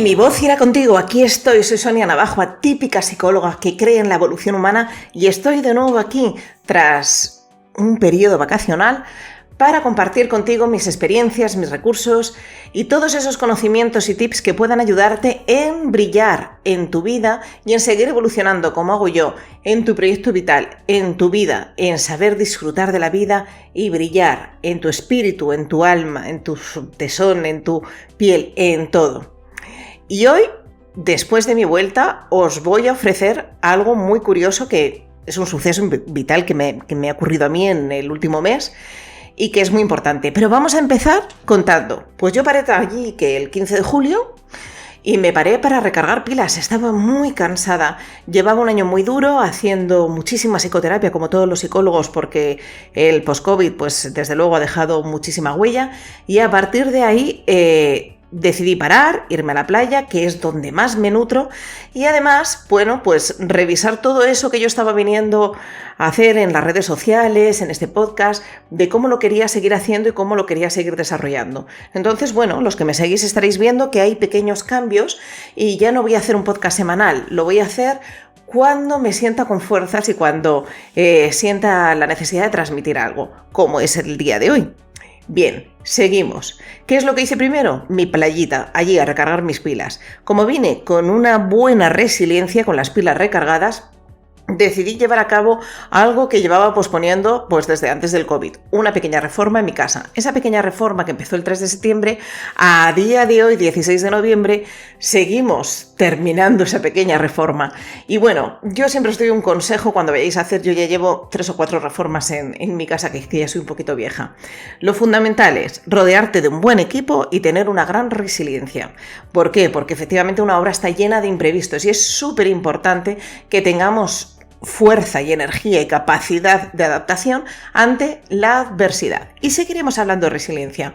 mi voz irá contigo. Aquí estoy, soy Sonia Navajo, típica psicóloga que cree en la evolución humana y estoy de nuevo aquí tras un periodo vacacional para compartir contigo mis experiencias, mis recursos y todos esos conocimientos y tips que puedan ayudarte en brillar en tu vida y en seguir evolucionando como hago yo en tu proyecto vital, en tu vida, en saber disfrutar de la vida y brillar en tu espíritu, en tu alma, en tu tesón, en tu piel, en todo. Y hoy, después de mi vuelta, os voy a ofrecer algo muy curioso que es un suceso vital que me ha ocurrido a mí en el último mes y que es muy importante. Pero vamos a empezar contando. Pues yo paré allí que el 15 de julio y me paré para recargar pilas. Estaba muy cansada. Llevaba un año muy duro haciendo muchísima psicoterapia, como todos los psicólogos, porque el post-COVID, pues desde luego ha dejado muchísima huella. Y a partir de ahí decidí parar, irme a la playa, que es donde más me nutro, y además, bueno, pues revisar todo eso que yo estaba viniendo a hacer en las redes sociales, en este podcast, de cómo lo quería seguir haciendo y cómo lo quería seguir desarrollando. Entonces, bueno, los que me seguís estaréis viendo que hay pequeños cambios y ya no voy a hacer un podcast semanal, lo voy a hacer cuando me sienta con fuerzas y cuando sienta la necesidad de transmitir algo, como es el día de hoy. Bien, seguimos. ¿Qué es lo que hice primero? Mi playita, allí a recargar mis pilas. Como vine con una buena resiliencia, con las pilas recargadas, decidí llevar a cabo algo que llevaba posponiendo pues desde antes del COVID, una pequeña reforma en mi casa. Esa pequeña reforma que empezó el 3 de septiembre, a día de hoy, 16 de noviembre, seguimos terminando esa pequeña reforma. Y bueno, yo siempre os doy un consejo cuando vayáis a hacer, yo ya llevo 3 o 4 reformas en mi casa, que ya soy un poquito vieja. Lo fundamental es rodearte de un buen equipo y tener una gran resiliencia. ¿Por qué? Porque efectivamente una obra está llena de imprevistos y es súper importante que tengamos fuerza y energía y capacidad de adaptación ante la adversidad. Y seguiremos hablando de resiliencia,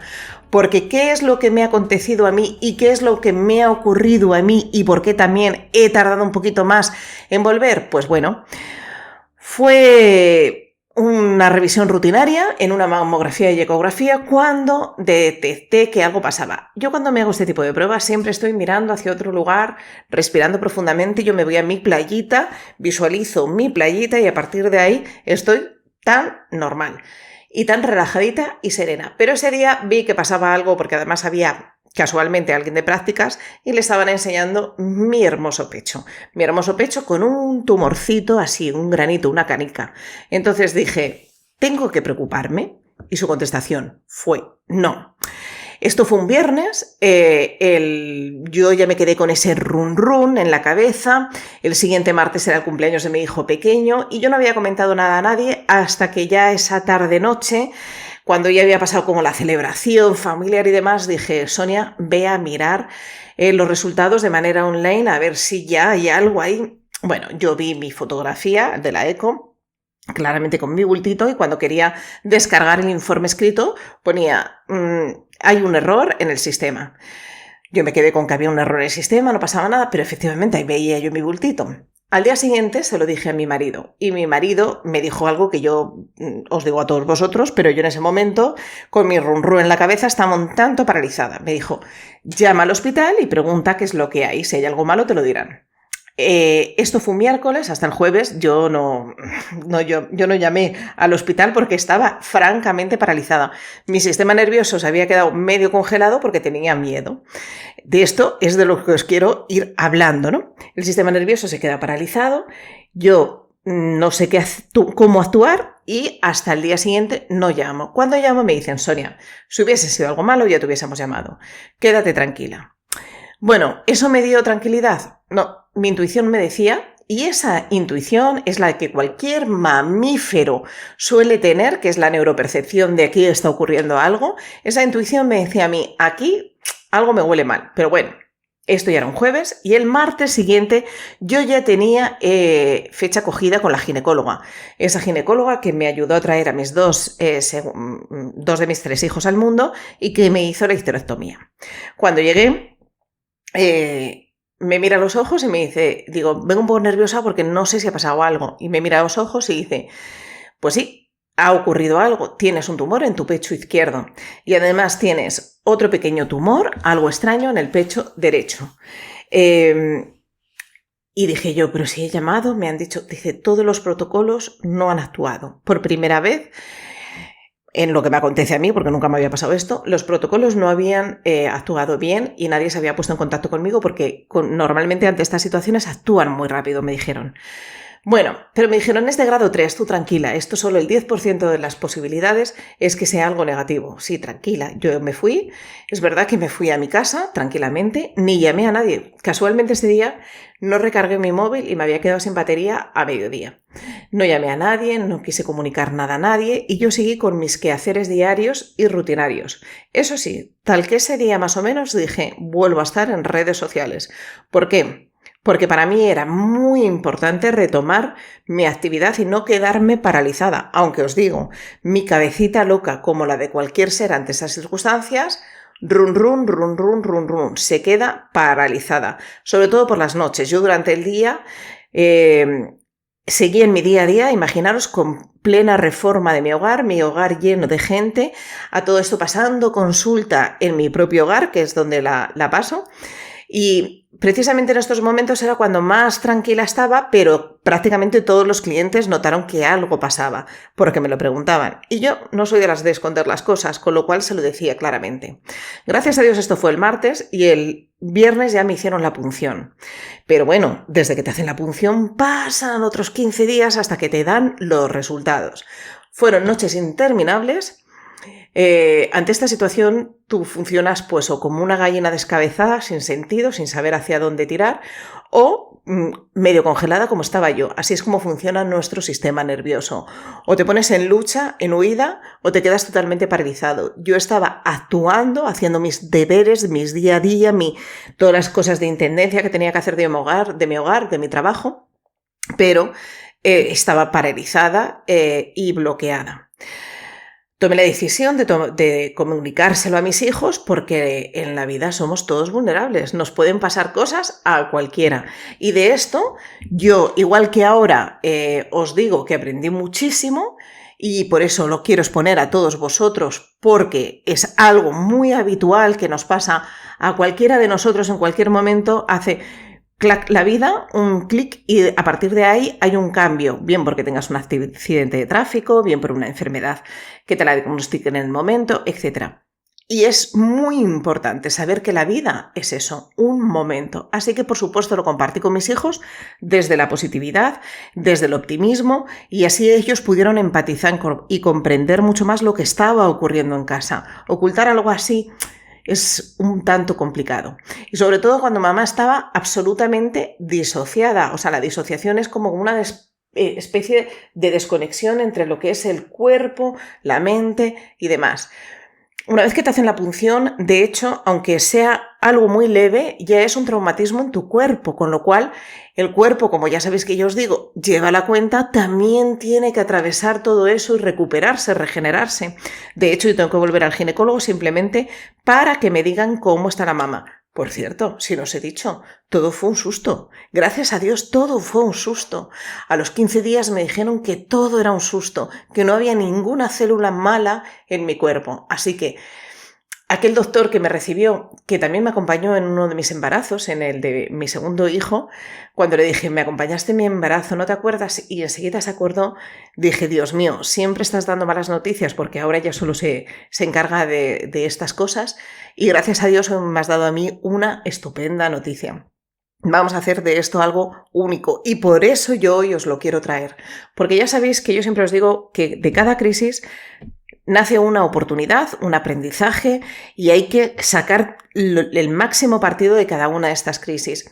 porque ¿qué es lo que me ha acontecido a mí y qué es lo que me ha ocurrido a mí y por qué también he tardado un poquito más en volver? Pues bueno, fue una revisión rutinaria en una mamografía y ecografía cuando detecté que algo pasaba. Yo cuando me hago este tipo de pruebas siempre estoy mirando hacia otro lugar, respirando profundamente, yo me voy a mi playita, visualizo mi playita y a partir de ahí estoy tan normal y tan relajadita y serena. Pero ese día vi que pasaba algo porque además había casualmente alguien de prácticas y le estaban enseñando mi hermoso pecho con un tumorcito así, un granito, una canica. Entonces dije, ¿tengo que preocuparme? Y su contestación fue no. Esto fue un viernes, yo ya me quedé con ese run en la cabeza, el siguiente martes era el cumpleaños de mi hijo pequeño y yo no había comentado nada a nadie hasta que ya esa tarde-noche, cuando ya había pasado como la celebración familiar y demás, dije, Sonia, ve a mirar los resultados de manera online a ver si ya hay algo ahí. Bueno, yo vi mi fotografía de la eco, claramente con mi bultito, y cuando quería descargar el informe escrito ponía, hay un error en el sistema. Yo me quedé con que había un error en el sistema, no pasaba nada, pero efectivamente ahí veía yo mi bultito. Al día siguiente se lo dije a mi marido y mi marido me dijo algo que yo os digo a todos vosotros, pero yo en ese momento, con mi run en la cabeza, estaba un tanto paralizada. Me dijo, llama al hospital y pregunta qué es lo que hay. Si hay algo malo te lo dirán. Esto fue un miércoles, hasta el jueves yo no llamé al hospital porque estaba francamente paralizada. Mi sistema nervioso se había quedado medio congelado porque tenía miedo. De esto es de lo que os quiero ir hablando, ¿no? El sistema nervioso se queda paralizado, yo no sé cómo actuar y hasta el día siguiente no llamo. Cuando llamo me dicen, Sonia, si hubiese sido algo malo ya te hubiésemos llamado. Quédate tranquila. Bueno, ¿eso me dio tranquilidad? No, mi intuición me decía, y esa intuición es la que cualquier mamífero suele tener, que es la neuropercepción de aquí está ocurriendo algo. Esa intuición me decía a mí, aquí algo me huele mal, pero bueno, esto ya era un jueves y el martes siguiente yo ya tenía fecha cogida con la ginecóloga. Esa ginecóloga que me ayudó a traer a mis dos de mis 3 hijos al mundo y que me hizo la histerectomía. Cuando llegué, me mira a los ojos y me dice, digo, vengo un poco nerviosa porque no sé si ha pasado algo. Y me mira a los ojos y dice, pues sí, ha ocurrido algo, tienes un tumor en tu pecho izquierdo y además tienes otro pequeño tumor, algo extraño, en el pecho derecho. Y dije yo, pero si he llamado, me han dicho, dice, todos los protocolos no han actuado. Por primera vez, en lo que me acontece a mí, porque nunca me había pasado esto, los protocolos no habían actuado bien y nadie se había puesto en contacto conmigo porque normalmente ante estas situaciones actúan muy rápido, me dijeron. Bueno, pero me dijeron, es de grado 3, tú tranquila, esto solo el 10% de las posibilidades es que sea algo negativo. Sí, tranquila, yo me fui, es verdad que me fui a mi casa tranquilamente, ni llamé a nadie. Casualmente ese día no recargué mi móvil y me había quedado sin batería a mediodía. No llamé a nadie, no quise comunicar nada a nadie y yo seguí con mis quehaceres diarios y rutinarios. Eso sí, tal que ese día más o menos dije, vuelvo a estar en redes sociales. ¿Por qué? Porque para mí era muy importante retomar mi actividad y no quedarme paralizada. Aunque os digo, mi cabecita loca, como la de cualquier ser ante esas circunstancias, run, run, run, run, run, run, se queda paralizada. Sobre todo por las noches. Yo durante el día seguí en mi día a día, imaginaros, con plena reforma de mi hogar lleno de gente, a todo esto pasando consulta en mi propio hogar, que es donde la paso. Y precisamente en estos momentos era cuando más tranquila estaba, pero prácticamente todos los clientes notaron que algo pasaba, porque me lo preguntaban. Y yo no soy de las de esconder las cosas, con lo cual se lo decía claramente. Gracias a Dios esto fue el martes y el viernes ya me hicieron la punción. Pero bueno, desde que te hacen la punción pasan otros 15 días hasta que te dan los resultados. Fueron noches interminables. Ante esta situación tú funcionas pues o como una gallina descabezada, sin sentido, sin saber hacia dónde tirar, o medio congelada como estaba yo. Así es como funciona nuestro sistema nervioso. O te pones en lucha, en huida, o te quedas totalmente paralizado. Yo estaba actuando, haciendo mis deberes, mis día a día, todas las cosas de intendencia que tenía que hacer de mi hogar, de mi trabajo, pero estaba paralizada y bloqueada. Tomé la decisión de comunicárselo a mis hijos porque en la vida somos todos vulnerables, nos pueden pasar cosas a cualquiera. Y de esto yo, igual que ahora, os digo que aprendí muchísimo y por eso lo quiero exponer a todos vosotros porque es algo muy habitual que nos pasa a cualquiera de nosotros en cualquier momento, hace clac, la vida, un clic y a partir de ahí hay un cambio, bien porque tengas un accidente de tráfico, bien por una enfermedad que te la diagnostiquen en el momento, etc. Y es muy importante saber que la vida es eso, un momento. Así que, por supuesto, lo compartí con mis hijos desde la positividad, desde el optimismo, y así ellos pudieron empatizar y comprender mucho más lo que estaba ocurriendo en casa. Ocultar algo así es un tanto complicado. Y sobre todo cuando mamá estaba absolutamente disociada. O sea, la disociación es como una especie de desconexión entre lo que es el cuerpo, la mente y demás. Una vez que te hacen la punción, de hecho, aunque sea algo muy leve, ya es un traumatismo en tu cuerpo, con lo cual el cuerpo, como ya sabéis que yo os digo, lleva la cuenta, también tiene que atravesar todo eso y recuperarse, regenerarse. De hecho, yo tengo que volver al ginecólogo simplemente para que me digan cómo está la mama. Por cierto, si no os he dicho, todo fue un susto. Gracias a Dios, todo fue un susto. A los 15 días me dijeron que todo era un susto, que no había ninguna célula mala en mi cuerpo. Así que aquel doctor que me recibió, que también me acompañó en uno de mis embarazos, en el de mi segundo hijo, cuando le dije, me acompañaste en mi embarazo, ¿no te acuerdas? Y enseguida se acordó, dije, Dios mío, siempre estás dando malas noticias porque ahora ya solo se encarga de estas cosas y gracias a Dios me has dado a mí una estupenda noticia. Vamos a hacer de esto algo único y por eso yo hoy os lo quiero traer, porque ya sabéis que yo siempre os digo que de cada crisis nace una oportunidad, un aprendizaje y hay que sacar el máximo partido de cada una de estas crisis.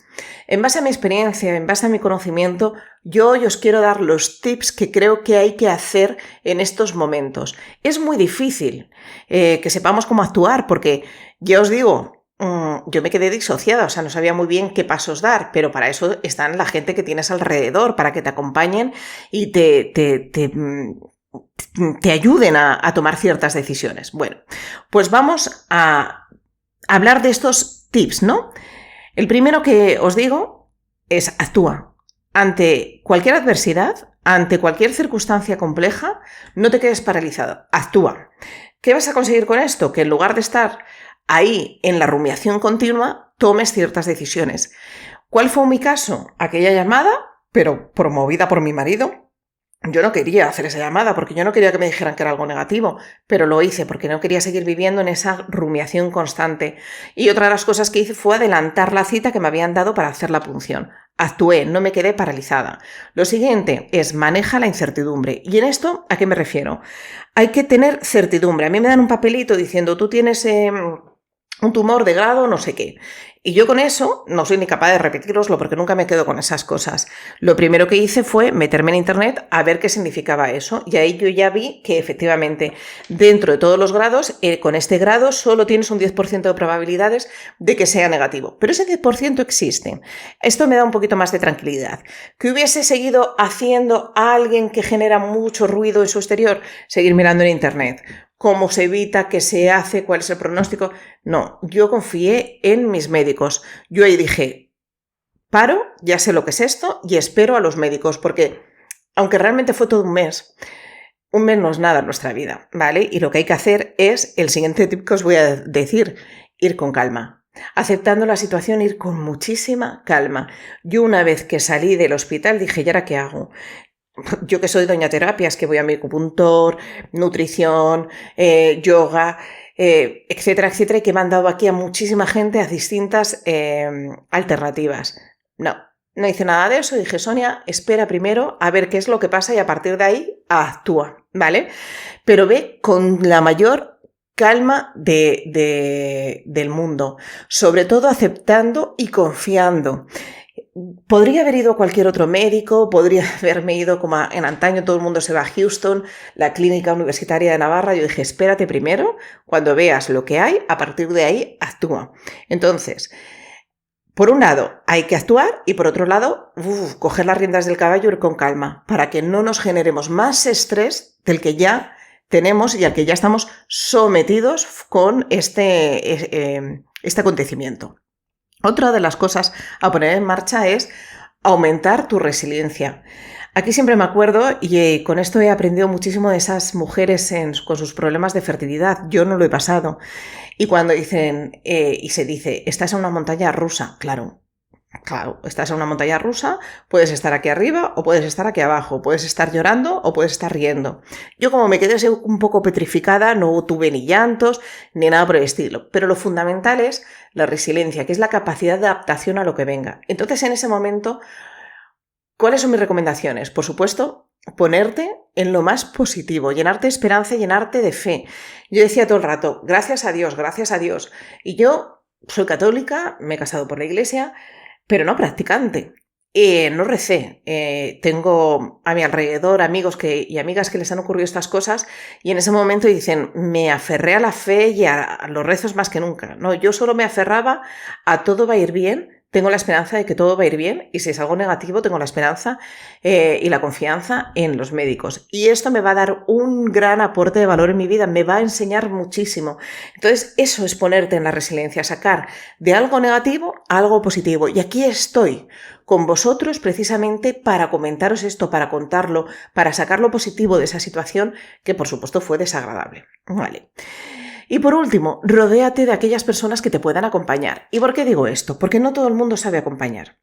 En base a mi experiencia, en base a mi conocimiento, yo hoy os quiero dar los tips que creo que hay que hacer en estos momentos. Es muy difícil que sepamos cómo actuar porque, ya os digo, yo me quedé disociada, o sea, no sabía muy bien qué pasos dar, pero para eso están la gente que tienes alrededor, para que te acompañen y te ayuden a tomar ciertas decisiones. Bueno, pues vamos a hablar de estos tips, ¿no? El primero que os digo es actúa. Ante cualquier adversidad, ante cualquier circunstancia compleja, no te quedes paralizado, actúa. ¿Qué vas a conseguir con esto? Que en lugar de estar ahí en la rumiación continua, tomes ciertas decisiones. ¿Cuál fue mi caso? Aquella llamada, pero promovida por mi marido. Yo no quería hacer esa llamada porque yo no quería que me dijeran que era algo negativo, pero lo hice porque no quería seguir viviendo en esa rumiación constante. Y otra de las cosas que hice fue adelantar la cita que me habían dado para hacer la punción. Actué, no me quedé paralizada. Lo siguiente es maneja la incertidumbre. ¿Y en esto a qué me refiero? Hay que tener certidumbre. A mí me dan un papelito diciendo tú tienes un tumor de grado no sé qué. Y yo con eso no soy ni capaz de repetiroslo porque nunca me quedo con esas cosas. Lo primero que hice fue meterme en internet a ver qué significaba eso. Y ahí yo ya vi que efectivamente dentro de todos los grados, con este grado solo tienes un 10% de probabilidades de que sea negativo. Pero ese 10% existe. Esto me da un poquito más de tranquilidad. ¿Que hubiese seguido haciendo a alguien que genera mucho ruido en su exterior? Seguir mirando en internet. ¿Cómo se evita? ¿Qué se hace? ¿Cuál es el pronóstico? No, yo confié en mis médicos. Yo ahí dije, paro, ya sé lo que es esto y espero a los médicos porque, aunque realmente fue todo un mes no es nada en nuestra vida, ¿vale? Y lo que hay que hacer es, el siguiente tip que os voy a decir, ir con calma. Aceptando la situación, ir con muchísima calma. Yo una vez que salí del hospital dije, ¿y ahora qué hago? Yo que soy doña terapias, que voy a mi acupuntor, nutrición, yoga, etcétera, etcétera, y que me han dado aquí a muchísima gente a distintas alternativas. No hice nada de eso. Dije, Sonia, espera primero a ver qué es lo que pasa y a partir de ahí actúa, ¿vale? Pero ve con la mayor calma del mundo, sobre todo aceptando y confiando. Podría haber ido a cualquier otro médico, podría haberme ido como en antaño todo el mundo se va a Houston, la clínica universitaria de Navarra. Yo dije, espérate primero, cuando veas lo que hay, a partir de ahí actúa. Entonces, por un lado, hay que actuar y por otro lado, coger las riendas del caballo y ir con calma para que no nos generemos más estrés del que ya tenemos y al que ya estamos sometidos con este acontecimiento. Otra de las cosas a poner en marcha es aumentar tu resiliencia. Aquí siempre me acuerdo, y con esto he aprendido muchísimo de esas mujeres con sus problemas de fertilidad. Yo no lo he pasado. Y cuando dicen, y se dice, estás en una montaña rusa, claro, estás en una montaña rusa, puedes estar aquí arriba o puedes estar aquí abajo, puedes estar llorando o puedes estar riendo. Yo como me quedé un poco petrificada, no tuve ni llantos ni nada por el estilo, pero lo fundamental es la resiliencia, que es la capacidad de adaptación a lo que venga. Entonces, en ese momento, ¿cuáles son mis recomendaciones? Por supuesto, ponerte en lo más positivo, llenarte de esperanza, llenarte de fe. Yo decía todo el rato, gracias a Dios, gracias a Dios. Y yo soy católica, me he casado por la iglesia, pero no practicante. No recé. Tengo a mi alrededor amigos y amigas que les han ocurrido estas cosas y en ese momento dicen, me aferré a la fe y a los rezos más que nunca. No, yo solo me aferraba a todo va a ir bien, tengo la esperanza de que todo va a ir bien y si es algo negativo tengo la esperanza y la confianza en los médicos. Y esto me va a dar un gran aporte de valor en mi vida, me va a enseñar muchísimo. Entonces eso es ponerte en la resiliencia, sacar de algo negativo a algo positivo. Y aquí estoy con vosotros precisamente para comentaros esto, para contarlo, para sacar lo positivo de esa situación que por supuesto fue desagradable. Vale. Y por último, rodéate de aquellas personas que te puedan acompañar. ¿Y por qué digo esto? Porque no todo el mundo sabe acompañar.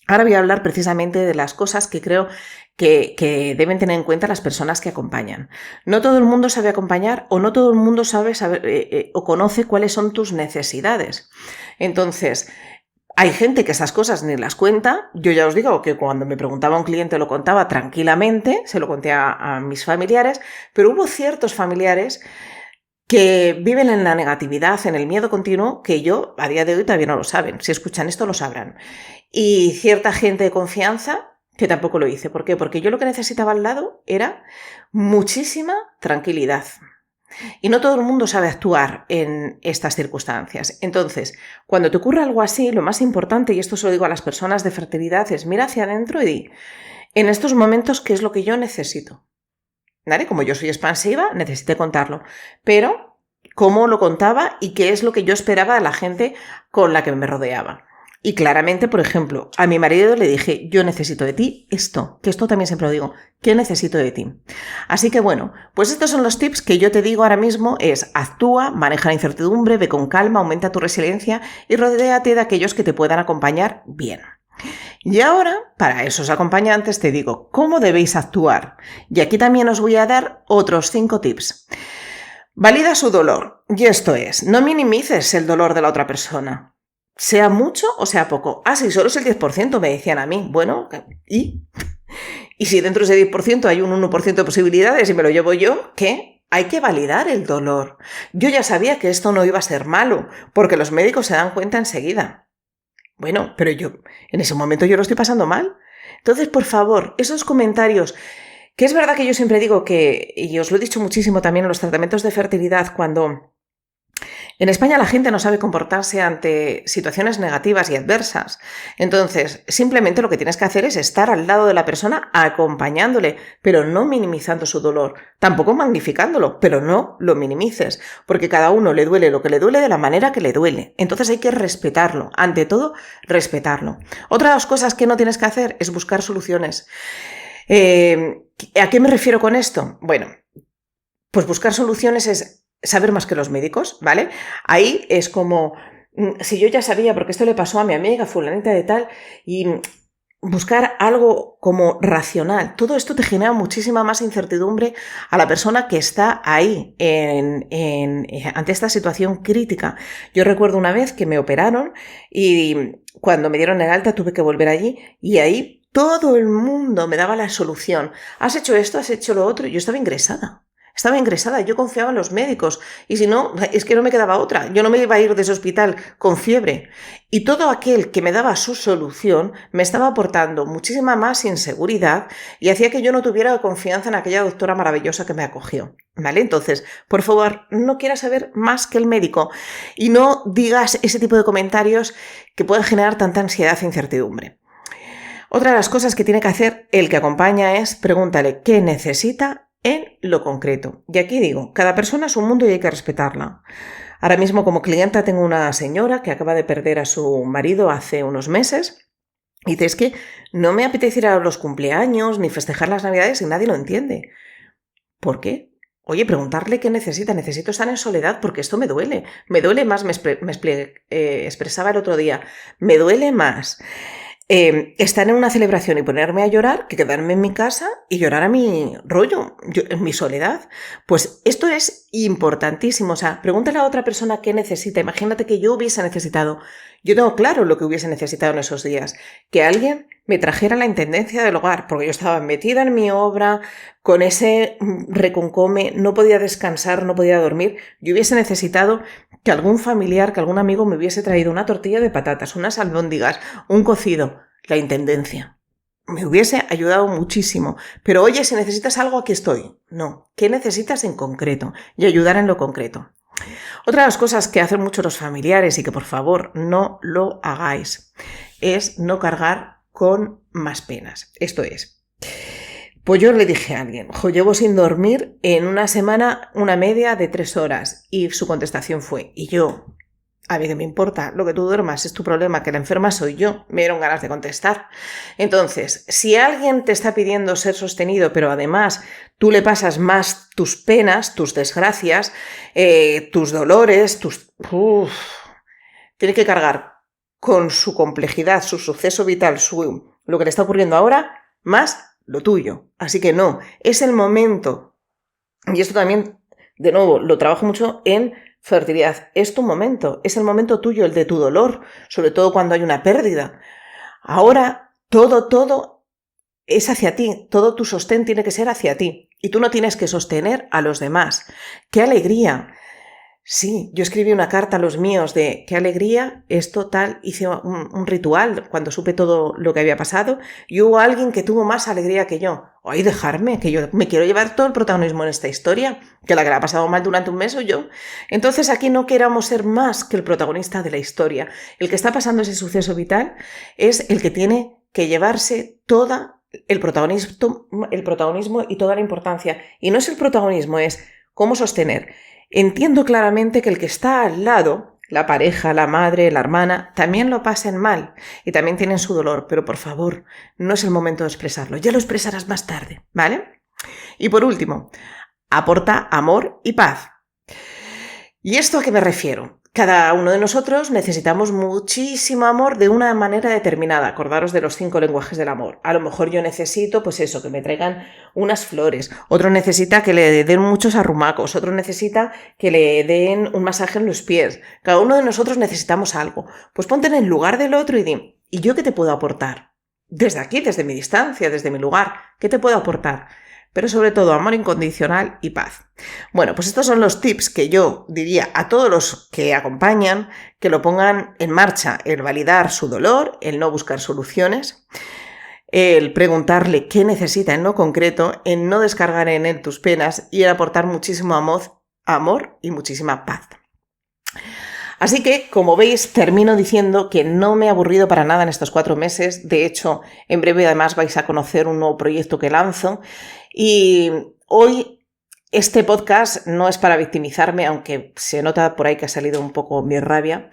Ahora voy a hablar precisamente de las cosas que creo que deben tener en cuenta las personas que acompañan. No todo el mundo sabe acompañar o no todo el mundo sabe o conoce cuáles son tus necesidades. Entonces, hay gente que esas cosas ni las cuenta. Yo ya os digo que cuando me preguntaba un cliente lo contaba tranquilamente, se lo conté a mis familiares, pero hubo ciertos familiares que viven en la negatividad, en el miedo continuo, que yo a día de hoy todavía no lo saben. Si escuchan esto lo sabrán. Y cierta gente de confianza que tampoco lo hice. ¿Por qué? Porque yo lo que necesitaba al lado era muchísima tranquilidad. Y no todo el mundo sabe actuar en estas circunstancias. Entonces, cuando te ocurre algo así, lo más importante, y esto se lo digo a las personas de fertilidad, es mira hacia adentro y di, en estos momentos, ¿qué es lo que yo necesito? ¿Vale? Como yo soy expansiva, necesité contarlo. Pero, ¿cómo lo contaba y qué es lo que yo esperaba de la gente con la que me rodeaba? Y claramente, por ejemplo, a mi marido le dije, yo necesito de ti esto, que esto también siempre lo digo, ¿qué necesito de ti? Así que bueno, pues estos son los tips que yo te digo ahora mismo, es actúa, maneja la incertidumbre, ve con calma, aumenta tu resiliencia y rodéate de aquellos que te puedan acompañar bien. Y ahora, para esos acompañantes, te digo cómo debéis actuar. Y aquí también os voy a dar otros 5 tips. Valida su dolor. Y esto es, no minimices el dolor de la otra persona. Sea mucho o sea poco. Ah, sí, solo es el 10%, me decían a mí. Bueno, ¿y? Y si dentro de ese 10% hay un 1% de posibilidades y me lo llevo yo, ¿qué? Hay que validar el dolor. Yo ya sabía que esto no iba a ser malo, porque los médicos se dan cuenta enseguida. Bueno, pero yo, en ese momento yo lo estoy pasando mal. Entonces, por favor, esos comentarios, que es verdad que yo siempre digo que, y os lo he dicho muchísimo también en los tratamientos de fertilidad, cuando en España la gente no sabe comportarse ante situaciones negativas y adversas. Entonces, simplemente lo que tienes que hacer es estar al lado de la persona acompañándole, pero no minimizando su dolor. Tampoco magnificándolo, pero no lo minimices, porque cada uno le duele lo que le duele de la manera que le duele. Entonces hay que respetarlo. Ante todo, respetarlo. Otra de las cosas que no tienes que hacer es buscar soluciones. ¿A qué me refiero con esto? Bueno, pues buscar soluciones es saber más que los médicos, ¿vale? Ahí es como, si yo ya sabía, porque esto le pasó a mi amiga fulanita de tal, y buscar algo como racional. Todo esto te genera muchísima más incertidumbre a la persona que está ahí ante esta situación crítica. Yo recuerdo una vez que me operaron y cuando me dieron el alta tuve que volver allí y ahí todo el mundo me daba la solución. Has hecho esto, has hecho lo otro. Yo estaba ingresada. Yo confiaba en los médicos y si no, es que no me quedaba otra. Yo no me iba a ir de ese hospital con fiebre. Y todo aquel que me daba su solución me estaba aportando muchísima más inseguridad y hacía que yo no tuviera confianza en aquella doctora maravillosa que me acogió. ¿Vale? Entonces, por favor, no quieras saber más que el médico y no digas ese tipo de comentarios que pueden generar tanta ansiedad e incertidumbre. Otra de las cosas que tiene que hacer el que acompaña es pregúntale qué necesita en lo concreto. Y aquí digo, cada persona es un mundo y hay que respetarla. Ahora mismo como clienta tengo una señora que acaba de perder a su marido hace unos meses y dice, es que no me apetece ir a los cumpleaños ni festejar las navidades y nadie lo entiende. ¿Por qué? Oye, preguntarle qué necesita. Necesito estar en soledad porque esto me duele. Me duele más, expresaba el otro día, me duele más estar en una celebración y ponerme a llorar que quedarme en mi casa y llorar a mi rollo, en mi soledad. Pues esto es importantísimo. O sea, pregúntale a otra persona qué necesita. Imagínate que yo hubiese necesitado, yo tengo claro lo que hubiese necesitado en esos días, que alguien me trajera la intendencia del hogar, porque yo estaba metida en mi obra, con ese reconcome, no podía descansar, no podía dormir. Yo hubiese necesitado que algún familiar, que algún amigo me hubiese traído una tortilla de patatas, unas albóndigas, un cocido, la intendencia. Me hubiese ayudado muchísimo. Pero oye, si necesitas algo, aquí estoy. No, ¿qué necesitas en concreto? Y ayudar en lo concreto. Otra de las cosas que hacen mucho los familiares y que por favor no lo hagáis es no cargar con más penas. Esto es, pues yo le dije a alguien, llevo sin dormir en una semana una media de 3 horas y su contestación fue, y yo, a mí que me importa, lo que tú duermas es tu problema, que la enferma soy yo, me dieron ganas de contestar. Entonces, si alguien te está pidiendo ser sostenido, pero además tú le pasas más tus penas, tus desgracias, tus dolores, tiene que cargar con su complejidad, su suceso vital, lo que le está ocurriendo ahora, más lo tuyo. Así que no, es el momento, y esto también, de nuevo, lo trabajo mucho en fertilidad, es tu momento, es el momento tuyo, el de tu dolor, sobre todo cuando hay una pérdida. Ahora todo es hacia ti, todo tu sostén tiene que ser hacia ti, y tú no tienes que sostener a los demás. ¡Qué alegría! Sí, yo escribí una carta a los míos de qué alegría, esto tal, hice un ritual cuando supe todo lo que había pasado y hubo alguien que tuvo más alegría que yo. Ay, dejarme, que yo me quiero llevar todo el protagonismo en esta historia, que la que la ha pasado mal durante un mes soy yo. Entonces aquí no queramos ser más que el protagonista de la historia. El que está pasando ese suceso vital es el que tiene que llevarse toda el protagonismo y toda la importancia. Y no es el protagonismo, es cómo sostener. Entiendo claramente que el que está al lado la pareja, la madre, la hermana, también lo pasen mal y también tienen su dolor, pero por favor, no es el momento de expresarlo, ya lo expresarás más tarde, ¿vale? Y por último, aporta amor y paz. ¿Y esto a qué me refiero? Cada uno de nosotros necesitamos muchísimo amor de una manera determinada. Acordaros de los 5 lenguajes del amor. A lo mejor yo necesito, pues eso, que me traigan unas flores. Otro necesita que le den muchos arrumacos. Otro necesita que le den un masaje en los pies. Cada uno de nosotros necesitamos algo. Pues ponte en el lugar del otro y di, ¿y yo qué te puedo aportar? Desde aquí, desde mi distancia, desde mi lugar, ¿qué te puedo aportar? Pero sobre todo amor incondicional y paz. Bueno, pues estos son los tips que yo diría a todos los que acompañan, que lo pongan en marcha, el validar su dolor, el no buscar soluciones, el preguntarle qué necesita en lo concreto, en no descargar en él tus penas y el aportar muchísimo amor y muchísima paz. Así que, como veis, termino diciendo que no me he aburrido para nada en estos 4 meses. De hecho, en breve además vais a conocer un nuevo proyecto que lanzo. Y hoy este podcast no es para victimizarme, aunque se nota por ahí que ha salido un poco mi rabia,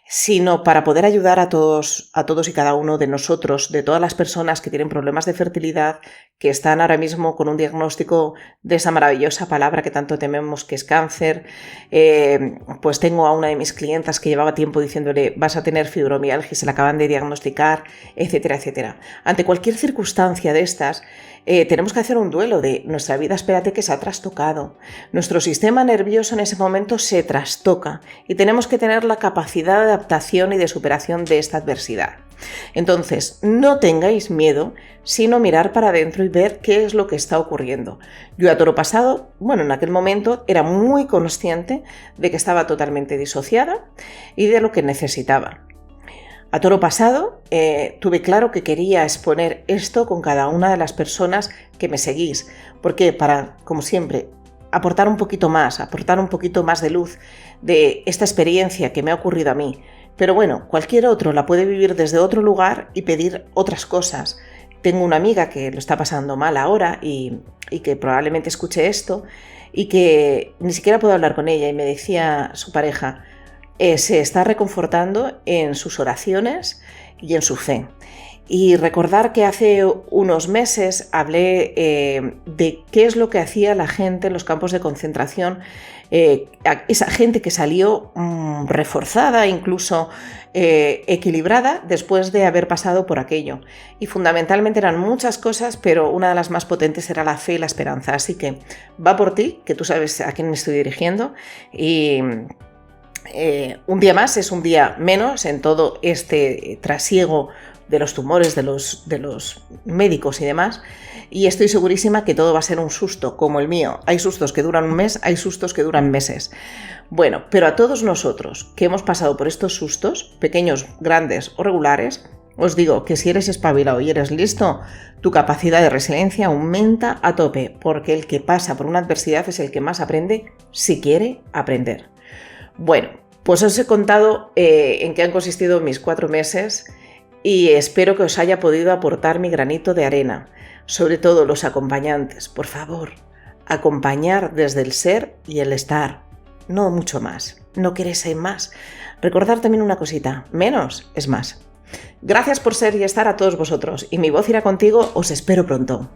sino para poder ayudar a todos y cada uno de nosotros, de todas las personas que tienen problemas de fertilidad, que están ahora mismo con un diagnóstico de esa maravillosa palabra que tanto tememos que es cáncer. Pues tengo a una de mis clientas que llevaba tiempo diciéndole vas a tener fibromialgia y se la acaban de diagnosticar, etcétera, etcétera. Ante cualquier circunstancia de estas, tenemos que hacer un duelo de nuestra vida, espérate que se ha trastocado. Nuestro sistema nervioso en ese momento se trastoca y tenemos que tener la capacidad de adaptación y de superación de esta adversidad. Entonces, no tengáis miedo, sino mirar para adentro y ver qué es lo que está ocurriendo. Yo a toro pasado, en aquel momento era muy consciente de que estaba totalmente disociada y de lo que necesitaba. A toro pasado, tuve claro que quería exponer esto con cada una de las personas que me seguís, porque para, como siempre, aportar un poquito más de luz de esta experiencia que me ha ocurrido a mí. Pero bueno, cualquier otro la puede vivir desde otro lugar y pedir otras cosas. Tengo una amiga que lo está pasando mal ahora y que probablemente escuche esto y que ni siquiera puedo hablar con ella y me decía su pareja, se está reconfortando en sus oraciones y en su fe. Y recordar que hace unos meses hablé de qué es lo que hacía la gente en los campos de concentración, esa gente que salió reforzada, incluso equilibrada después de haber pasado por aquello. Y fundamentalmente eran muchas cosas, pero una de las más potentes era la fe y la esperanza. Así que va por ti, que tú sabes a quién me estoy dirigiendo, y un día más es un día menos en todo este trasiego de los tumores, de los médicos y demás, y estoy segurísima que todo va a ser un susto como el mío. Hay sustos que duran un mes, hay sustos que duran meses. Bueno, pero a todos nosotros que hemos pasado por estos sustos, pequeños, grandes o regulares, os digo que si eres espabilado y eres listo, tu capacidad de resiliencia aumenta a tope, porque el que pasa por una adversidad es el que más aprende si quiere aprender. Bueno, pues os he contado en qué han consistido mis 4 meses y espero que os haya podido aportar mi granito de arena. Sobre todo los acompañantes, por favor, acompañar desde el ser y el estar, no mucho más. ¿No queréis ser más? Recordad también una cosita, menos es más. Gracias por ser y estar a todos vosotros y mi voz irá contigo, os espero pronto.